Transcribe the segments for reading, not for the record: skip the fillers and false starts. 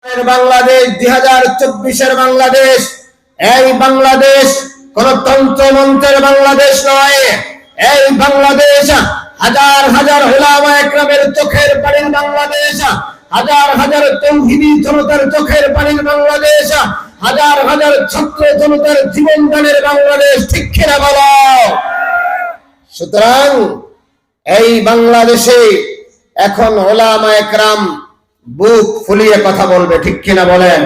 বাংলাদেশ 2024-এর বাংলাদেশ, এই বাংলাদেশ কোন তন্ত্রমন্ত্রের বাংলাদেশ নয়। এই বাংলাদেশ হাজার হাজার উলামা একরামের চোখের পানির বাংলাদেশ, হাজার হাজার তৌহিদি জনতার চোখের পানির বাংলাদেশ, হাজার হাজার ছাত্র জনতার জীবন দানের বাংলাদেশ। ঠিক কিনা বলো? সুতরাং এই বাংলাদেশে এখন উলামা একরাম বুক ফুলিয়ে কথা বলবে। ঠিক কিনা বলেন?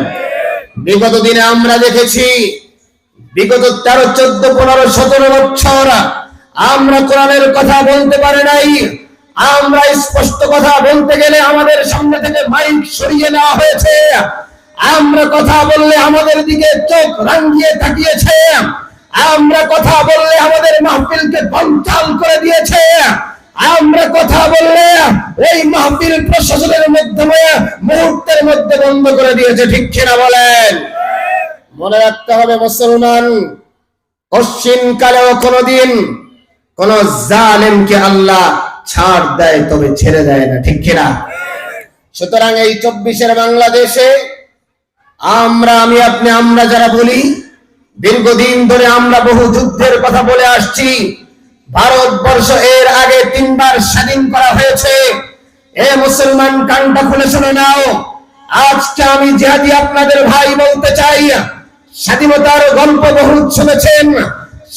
বিগত দিনে আমরা দেখেছি, বিগত 13, 14, 15, 17 বছর আমরা কোরআনের কথা বলতে পারি নাই। আমরা স্পষ্ট কথা বলতে গেলে আমাদের সামনে থেকে মাইক সরিয়ে নেওয়া হয়েছে। আমরা কথা বললে আমাদের দিকে চোখ রাঙিয়ে তাকিয়েছে। আমরা কথা বললে আমাদের মাহফিলকে বানচাল করে দিয়েছে। আমরা কথা বললে ওই মাহফিল প্রশাসনের মাধ্যমে মুহূর্তের মধ্যে বন্ধ করে দিয়েছে। ঠিক কিনা বলেন? মনে রাখতে হবে, মুসলমান কশিন কালেও কোনদিন কোন জালেমকে আল্লাহ ছাড় দেয়, তবে ছেড়ে দেয় না। ঠিক কিনা? সুতরাং এই 24-এর বাংলাদেশে আমরা যারা বলি, দীর্ঘদিন ধরে আমরা বহু যুদ্ধের কথা বলে আসছি। ভারতবর্ষ এর আগে 3 বার স্বাধীন করা হয়েছে। এ মুসলমান, কানটা খুলে শুনে নাও। আজকে আমি জিহাদি আপনাদের ভাই বলতে চাই, স্বাধীনতার গল্প বহুত শুনেছেন,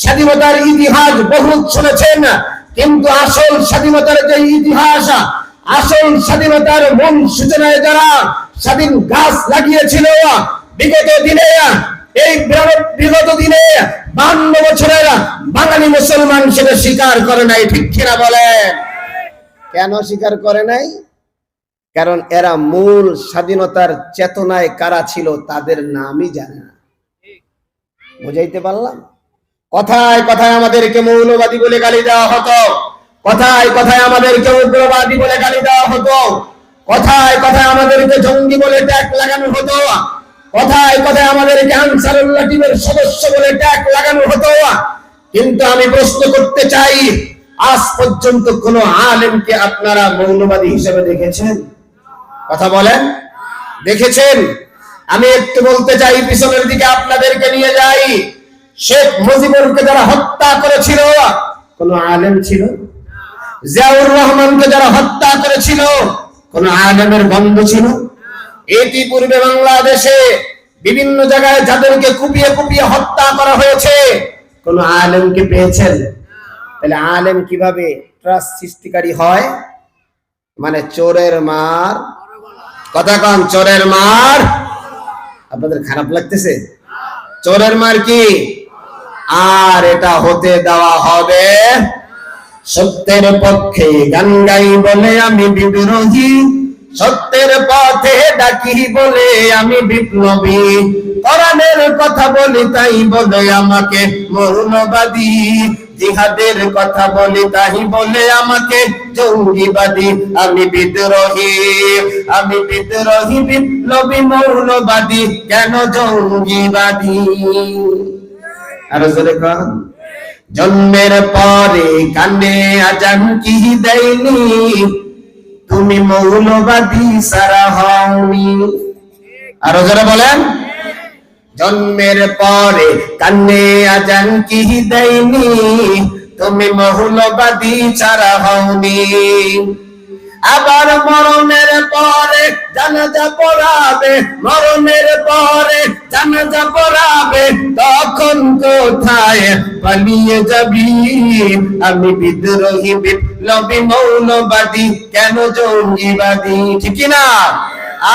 স্বাধীনতার ইতিহাস বহুত শুনেছেন, কিন্তু আসল স্বাধীনতার যে ইতিহাস, আসল স্বাধীনতার মূল সূচনায় যারা স্বাধীন গাছ লাগিয়েছিল বিগত দিনে, এই বিগত দিনে 52 বছরের বাঙালি মুসলমান সেটা স্বীকার করে নাই। ঠিক কিনা বলেন? কেন স্বীকার করে নাই? কারণ এরা মূল স্বাধীনতার চেতনায় কারা ছিল তাদের নামই জানে না। বুঝাইতে পারলাম? কথায় কথায় আমাদেরকে মৌলবাদী বলে গালি দেওয়া হতো, কথায় কথায় আমাদেরকে উগ্রবাদী বলে গালি দেওয়া হতো, কথায় কথায় আমাদেরকে জঙ্গি বলে ট্যাগ লাগানো হতো, কথায় কথায় আমাদেরকে আনসারুল্লাহ টিমের সদস্য বলে ট্যাগ লাগানো হতো। কিন্তু আমি প্রশ্ন করতে চাই, আজ পর্যন্ত কোন আলেমকে আপনারা মৌলবাদী হিসেবে দেখেছেন? কথা বলেন, দেখেছেন? আমি একটু বলতে চাই, পিছনের দিকে আপনাদেরকে নিয়ে যাই। শেখ মুজিবুরকে যারা হত্যা করেছিল কোন আলেম ছিল? জিয়াউর রহমানকে যারা হত্যা করেছিল কোন আলেমের বন্ধ ছিল? ইতিপূর্বে বাংলাদেশে বিভিন্ন জায়গায় যাদেরকে কুপিয়ে কুপিয়ে হত্যা করা হয়েছে কোন আলেমকে পেয়েছেন? তাহলে আলেম কিভাবে ট্রাস্ট সৃষ্টিকারী হয়? মানে চোরের মার, কথা কন, চোরের মার। আপনাদের খারাপ লাগতেছে? চোরের মার কি? আর এটা হতে দেওয়া হবে? সত্যের পক্ষে গান গাই বলে আমি বিদ্রোহী, সত্যের পথে ডাকি বলে আমি বিপ্লবী, কোরআনের কথা বলি তাই বলে আমাকে মৌলবাদী, জিহাদের কথা বলি তাই বলে আমাকে জঙ্গিবাদী। আমি বিদ্রোহী, আমি বিদ্রোহী, বিপ্লবী, মৌলবাদী, কেন জঙ্গিবাদী? আরো জোরে কন। জন্মের পরে কানে আজান কি দেয়নি, তুমি মৌলবাদী সারা হওনি। আরো যারা বলেন, জন্মের পরে কানে আজান কি দেয়নি, তুমি মৌলবাদী ছাড়া হওনি। আবার মরণের পরে জানাজা পড়াবে, মরণের পরে জানাজা পড়াবে, তখন কোথায় পালিয়ে যাবি? আমি বিদ্রোহী, বিপ্লবী, মৌলবাদী, কেন জঙ্গিবাদী? ঠিক না?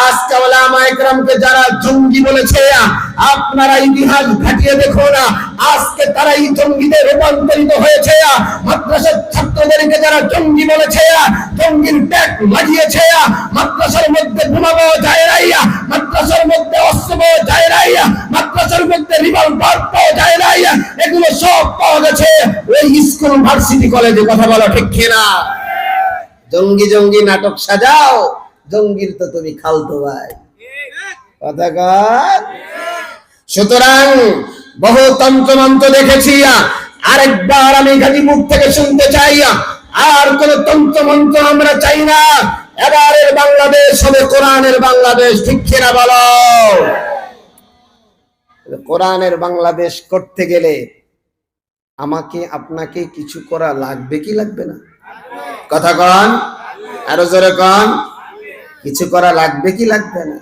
আজকে উলামা একরামকে যারা জঙ্গি বলেছে, আপনারা ইতিহাস ঘাটিয়ে দেখুন, আজকে তারাই জঙ্গিতে রূপান্তরিত হয়েছে। মাদ্রাসার ছাত্রদেরকে যারা জঙ্গি বলেছে, জঙ্গির ট্যাগ লাগিয়েছে, মাদ্রাসার মধ্যে বোমা পাওয়া যায় নাই, মাদ্রাসার মধ্যে অস্ত্র পাওয়া যায় নাই, মাদ্রাসার মধ্যে রিভলভার পাওয়া যায় নাই, এগুলো সব পাওয়া গেছে ওই স্কুল, ভার্সিটি, কলেজে। কথা বলো ঠিক কিনা? জঙ্গি জঙ্গি নাটক সাজাও, জঙ্গির তো তুমি খালতো ভাই। কথা কর। সুতরাং বহু তন্ত্রমন্ত্র দেখেছি, আরেকবার আমি গাজী মুখ থেকে শুনতে চাই, আর কোন তন্ত্রমন্ত্র আমরা চাই না। এবারের বাংলাদেশ হবে কোরআনের বাংলাদেশ, ঠিক কিনা বলো? কোরআনের বাংলাদেশ করতে গেলে আমাকে আপনাকে কিছু করা লাগবে কি লাগবে না? কথা কন, আরো জোরে কন। কিছু করা লাগবে কি লাগবে না?